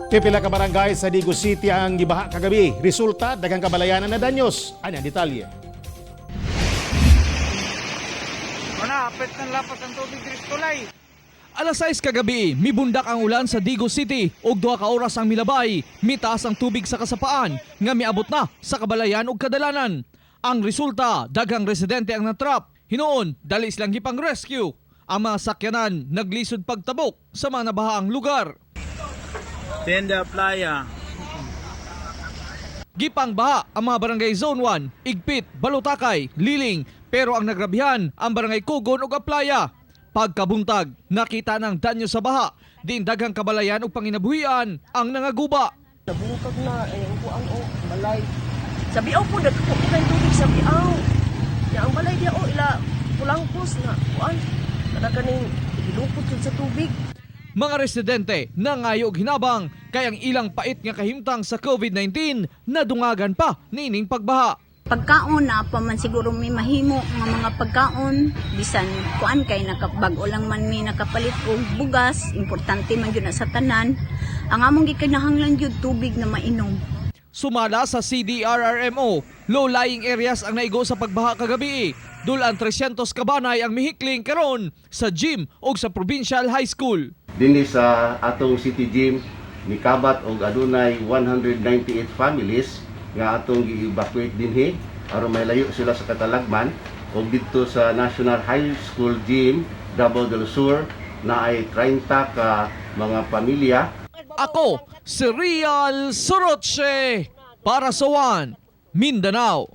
Pipila ka barangay sa Digo City ang gibaha kagabi. Resulta, daghang kabalayanan na danyos. Ano ang detalye? Apit ng lapat ang tubig diri sa tulay. Alas 6 kagabi, mibundak ang ulan sa Digo City ug 2 ka oras ang milabay. Mitaas ang tubig sa kasapaan nga miabot na sa kabalayan ug kadalanan. Ang resulta, daghang residente ang natrap. Hinuon, dali silang gipang rescue. Ang mga sakyanan naglisod pagtabok sa mga nabahaang lugar. Tenda Playa. Gipang baha ang mga barangay Zone 1, Igpit, Balutakay, Liling, pero ang nagrabihan ang barangay Kugon ug Aplaya. Pagkabuntag, nakita ng danyo sa baha, diin daghang kabalayan ug panginabuhian ang nangaguba. Nabungkag na, ang kuang o, balay. Sabi po, nagkupo kayo tubig sa biaw. Ya, ang balay dia ila pulang pus na, kuan. Kada kaning ilupot yun sa tubig. Mga residente nangayo og hinabang kay ang ilang pait nga kahimtang sa COVID-19 nadungagan pa nining pagbaha. Pagkaon na pa man siguro may mahimo nga mga pagkaon bisan kuan kay nakabag-o lang man may nakapalit og bugas, importante man gyud na sa tanan. Ang among gikinahanglan gyud tubig na mainom. Sumala sa CDRRMO, low-lying areas ang naigo sa pagbaha kagabi. Dulan 300 kabanay ang mihikling karon sa gym o sa Provincial High School. Dinhi sa atong City Gym nikabat og adunay 198 families nga atong gi-evacuate dinhi aron may layo sila sa katalagman. Og dito sa National High School Gym Davao del Sur naay 30 ka mga pamilya. Ako, si Real Soroche para sa One Mindanao.